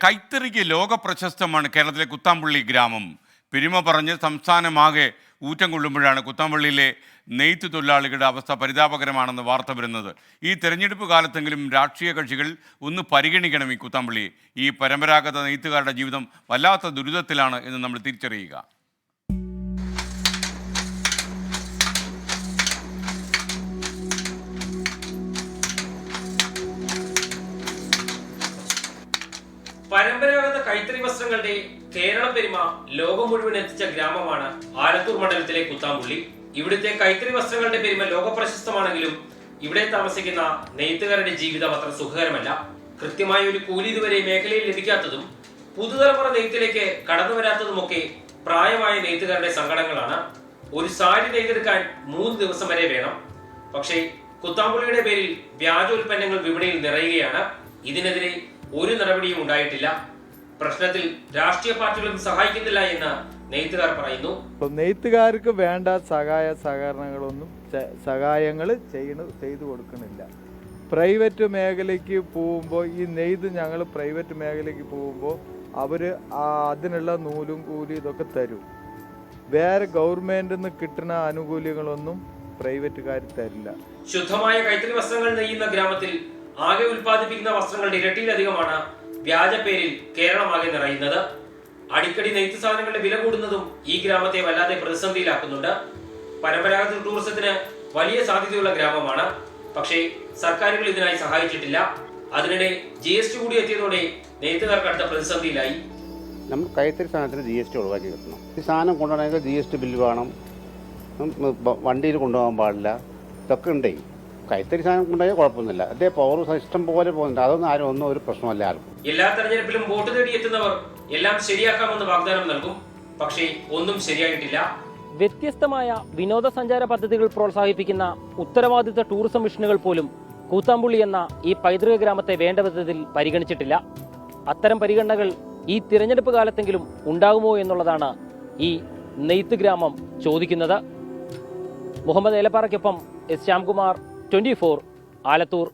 കൈത്തറിക്ക് ലോക പ്രശസ്തമാണ് കേരളത്തിലെ കുത്താമ്പള്ളി ഗ്രാമം. പെരുമ പറഞ്ഞ് സംസ്ഥാനമാകെ ഊറ്റം കൊള്ളുമ്പോഴാണ് കുത്താമ്പള്ളിയിലെ നെയ്ത്ത് തൊഴിലാളികളുടെ അവസ്ഥ പരിതാപകരമാണെന്ന് വാർത്ത വരുന്നത്. ഈ തെരഞ്ഞെടുപ്പ് കാലത്തെങ്കിലും രാഷ്ട്രീയ കക്ഷികൾ ഒന്ന് പരിഗണിക്കണം ഈ കുത്താമ്പള്ളിയെ. ഈ പരമ്പരാഗത നെയ്ത്തുകാരുടെ ജീവിതം വല്ലാത്ത ദുരിതത്തിലാണ് എന്ന് നമ്മൾ തിരിച്ചറിയുക. പരമ്പരാഗത കൈത്തറി വസ്ത്രങ്ങളുടെ കേരള പെരുമ ലോകം മുഴുവൻ എത്തിച്ച ഗ്രാമമാണ് ആലത്തൂർ മണ്ഡലത്തിലെ കുത്താമ്പുള്ളി. ഇവിടുത്തെ കൈത്തറി വസ്ത്രങ്ങളുടെ പെരുമ ലോകപ്രശസ്തമാണെങ്കിലും ഇവിടെ താമസിക്കുന്ന നെയ്ത്തുകാരുടെ ജീവിതം അത്ര സുഖകരമല്ല. കൃത്യമായ ഒരു കൂലി ഇതുവരെ മേഖലയിൽ ലഭിക്കാത്തതും പുതുതലമുറ നെയ്ത്തിലേക്ക് കടന്നു വരാത്തതുമൊക്കെ പ്രായമായ നെയ്ത്തുകാരുടെ സങ്കടങ്ങളാണ്. ഒരു സാരി നെയ്തെടുക്കാൻ 3 ദിവസം വരെ വേണം. പക്ഷേ കുത്താമ്പുള്ളിയുടെ പേരിൽ വ്യാജോൽപ്പന്നങ്ങൾ വിപണിയിൽ നിറയുകയാണ്. ഇതിനെതിരെ ഒരു നടപടിയും ഉണ്ടായിട്ടില്ല. പ്രശ്നത്തിൽ രാഷ്ട്രീയ പാർട്ടികളും സഹായിക്കുന്നില്ല എന്ന് നെയ്ത്തുകാർ പറയുന്നു. നെയ്ത്തുകാർക്ക് വേണ്ട സഹകരണങ്ങളൊന്നും സഹായങ്ങൾ ചെയ്തു കൊടുക്കണില്ല. പ്രൈവറ്റ് മേഖലയ്ക്ക് പോകുമ്പോൾ ഈ നെയ്ത് ഞങ്ങൾ പ്രൈവറ്റ് മേഖലയ്ക്ക് പോകുമ്പോൾ അവർ അതിനുള്ള നൂലും കൂലി ഇതൊക്കെ തരും. വേറെ ഗവൺമെന്റിൽ നിന്ന് കിട്ടുന്ന ആനുകൂല്യങ്ങളൊന്നും പ്രൈവറ്റുകാർ തരില്ല. ശുദ്ധമായ കൈത്തറി വസ്ത്രങ്ങൾ നെയ്യുന്ന ഗ്രാമത്തിൽ ആകെ ഉൽപ്പാദിപ്പിക്കുന്ന വസ്ത്രങ്ങളുടെ ഇരട്ടിയിലധികമാണ് വ്യാജ പേരിൽ കേരളമാകെ നിറയുന്നത്. അടിക്കടി നെയ്ത്ത് സാധനങ്ങളുടെ വില കൂടുന്നതും ഈ ഗ്രാമത്തെ വല്ലാതെ പ്രതിസന്ധിയിലാക്കുന്നുണ്ട്. പരമ്പരാഗത ടൂറിസത്തിന് വലിയ സാധ്യതയുള്ള ഗ്രാമമാണ്. പക്ഷേ സർക്കാരുകൾ ഇതിനായി സഹായിച്ചിട്ടില്ല. അതിനിടെ GST കൂടി എത്തിയതോടെ നെയ്ത്തുകാർക്ക് അടുത്ത പ്രതിസന്ധിയിലായി. നമ്മൾ കൈത്തറി സാധനത്തിന് GST ഒഴിവാക്കി കിട്ടണം. ഈ സാധനം കൊണ്ടുപോകണമെങ്കിൽ GST ബില്ല് വേണം, വണ്ടിയിൽ കൊണ്ടുപോകാൻ പാടില്ല. ഇതൊക്കെ ഉണ്ടേ. കൈത്തറി സാധനം കൊണ്ടുപോയാൽ കുഴപ്പമൊന്നുമില്ല. അതേ പവർ ഇഷ്ടം പോലെ പോകുന്നുണ്ട്. അതൊന്നും ആരും ഒന്നും ഒരു പ്രശ്നമല്ല ആർക്കും. എല്ലാ തെരഞ്ഞെടുപ്പിലും വോട്ട് തേടിയെത്തുന്നവർ എല്ലാം ശരിയാക്കാമെന്ന് വാഗ്ദാനം നൽകും. പക്ഷേ ഒന്നും ശരിയായിട്ടില്ല. വ്യത്യസ്തമായ വിനോദസഞ്ചാര പദ്ധതികൾ പ്രോത്സാഹിപ്പിക്കുന്ന ഉത്തരവാദിത്ത ടൂറിസം മിഷനുകൾ പോലും കൂത്താമ്പുള്ളി എന്ന ഈ പൈതൃക ഗ്രാമത്തെ വേണ്ട വിധത്തിൽ പരിഗണിച്ചിട്ടില്ല. അത്തരം പരിഗണനകൾ ഈ തിരഞ്ഞെടുപ്പ് കാലത്തെങ്കിലും ഉണ്ടാകുമോ എന്നുള്ളതാണ് ഈ നെയ്ത്ത് ഗ്രാമം ചോദിക്കുന്നത്. മുഹമ്മദ് ഏലപ്പാറയ്ക്കൊപ്പം S. ശ്യാംകുമാർ, 24, ആലത്തൂർ.